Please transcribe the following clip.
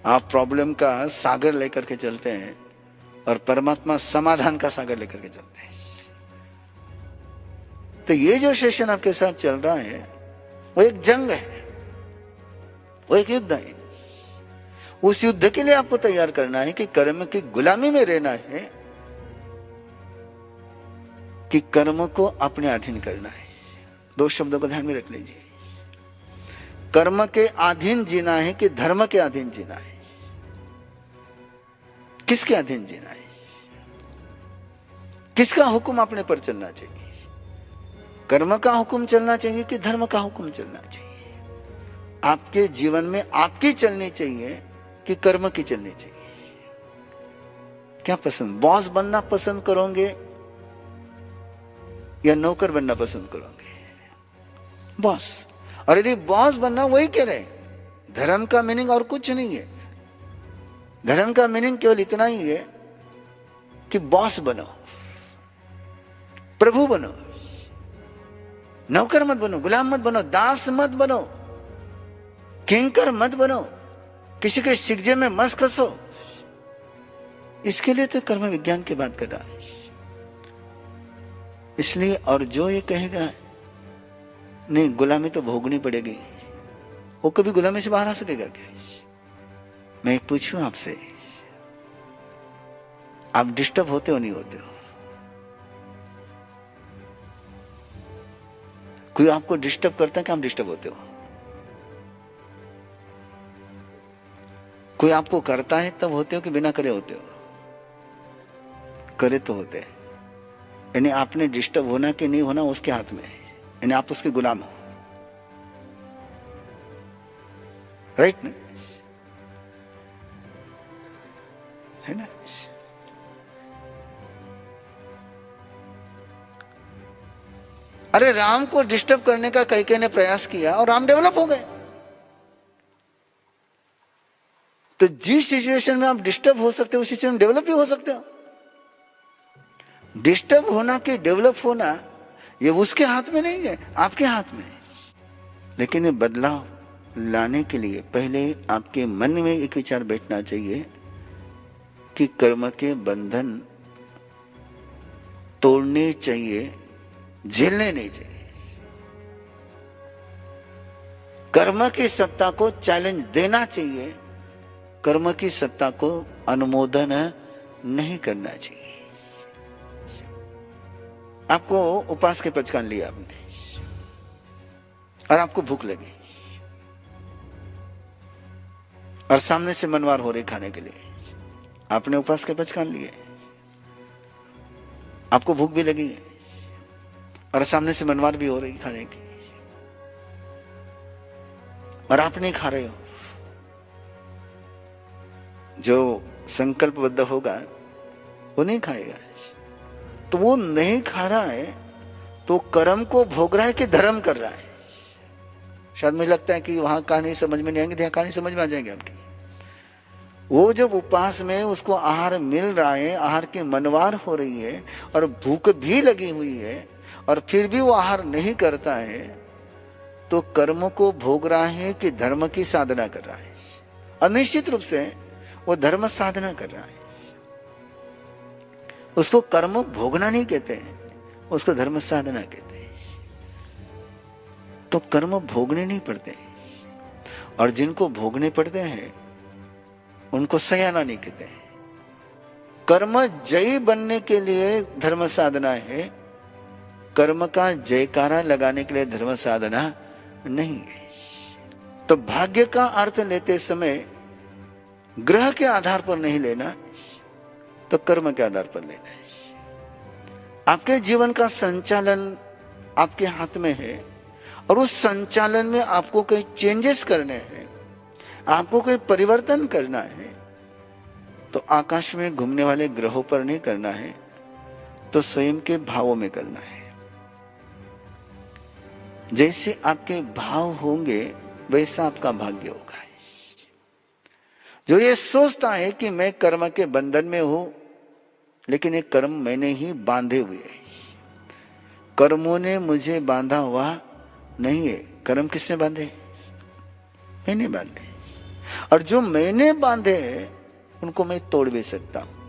आप प्रॉब्लम का सागर लेकर के चलते हैं और परमात्मा समाधान का सागर लेकर के चलते हैं। तो ये जो सेशन आपके साथ चल रहा है वो एक जंग है, वो एक युद्ध है। उस युद्ध के लिए आपको तैयार करना है कि कर्म की गुलामी में रहना है कि कर्म को अपने अधीन करना है। दो शब्दों को ध्यान में रख लीजिए, कर्म के अधीन जीना है कि धर्म के अधीन जीना है। किसके अधीन जीना है? किसका हुक्म अपने पर चलना चाहिए? कर्म का हुक्म चलना चाहिए कि धर्म का हुक्म चलना चाहिए? आपके जीवन में आपकी चलनी चाहिए कि कर्म की चलनी चाहिए? क्या पसंद, बॉस बनना पसंद करोगे या नौकर बनना पसंद करोगे? बॉस। और यदि बॉस बनना, वही कह रहे, धर्म का मीनिंग और कुछ नहीं है। धर्म का मीनिंग केवल इतना ही है कि बॉस बनो, प्रभु बनो, नौकर मत बनो, गुलाम मत बनो, दास मत बनो, किंकर मत बनो, किसी के शिकजे में मत कसो। इसके लिए तो कर्म विज्ञान की बात कर रहा है। इसलिए और जो ये कहेगा नहीं गुलामी तो भोगनी पड़ेगी, वो कभी गुलामी से बाहर आ सकेगा क्या? मैं एक पूछूं आपसे, आप डिस्टर्ब होते हो नहीं होते हो? कोई आपको डिस्टर्ब करता है कि आप डिस्टर्ब होते हो? कोई आपको करता है तब होते हो कि बिना करे होते हो? करे तो होते हैं। यानी आपने डिस्टर्ब होना कि नहीं होना उसके हाथ में है, यानी आप उसके गुलाम हो। राइट ना? है ना? अरे राम को डिस्टर्ब करने का कैकेयी ने प्रयास किया और राम डेवलप हो गए। तो जिस सिचुएशन में आप डिस्टर्ब हो सकते हो उस सिचुएशन में डेवलप भी हो सकते हो। डिस्टर्ब होना कि डेवलप होना ये उसके हाथ में नहीं है, आपके हाथ में है। लेकिन ये बदलाव लाने के लिए पहले आपके मन में एक विचार बैठना चाहिए कि कर्म के बंधन तोड़ने चाहिए, झेलने नहीं चाहिए। कर्म की सत्ता को चैलेंज देना चाहिए, कर्म की सत्ता को अनुमोदन नहीं करना चाहिए। आपको उपास के पचकान लिया आपने और आपको भूख लगी और सामने से मनवार हो रही खाने के लिए, आपने उपास के पचकान लिए, आपको भूख भी लगी और सामने से मनवार भी हो रही खाने की और आप नहीं खा रहे हो। जो संकल्पबद्ध होगा वो नहीं खाएगा। तो वो नहीं खा रहा है तो कर्म को भोग रहा है कि धर्म कर रहा है? शायद मुझे लगता है कि वहां कहानी समझ में नहीं आएंगे, यहाँ कहानी समझ में आ जाएंगे आपकी। वो जब उपास में उसको आहार मिल रहा है, आहार की मनवार हो रही है और भूख भी लगी हुई है और फिर भी वो आहार नहीं करता है, तो कर्म को भोग रहा है कि धर्म की साधना कर रहा है? और निश्चित रूप से वो धर्म साधना कर रहा है। उसको कर्म भोगना नहीं कहते हैं, उसको धर्म साधना कहते हैं। तो कर्म भोगने नहीं पड़ते, और जिनको भोगने पड़ते हैं उनको सयाना नहीं कहते हैं। कर्म जयी बनने के लिए धर्म साधना है, कर्म का जयकारा लगाने के लिए धर्म साधना नहीं है। तो भाग्य का अर्थ लेते समय ग्रह के आधार पर नहीं लेना, तो कर्म के आधार पर लेना है। आपके जीवन का संचालन आपके हाथ में है और उस संचालन में आपको कई चेंजेस करने हैं, आपको कोई परिवर्तन करना है, तो आकाश में घूमने वाले ग्रहों पर नहीं करना है, तो स्वयं के भावों में करना है। जैसे आपके भाव होंगे वैसा आपका भाग्य होगा। जो ये सोचता है कि मैं कर्म के बंधन में हूं, लेकिन ये कर्म मैंने ही बांधे हुए हैं, कर्मों ने मुझे बांधा हुआ नहीं है। कर्म किसने बांधे? मैंने बांधे। और जो मैंने बांधे उनको मैं तोड़ भी सकता हूं।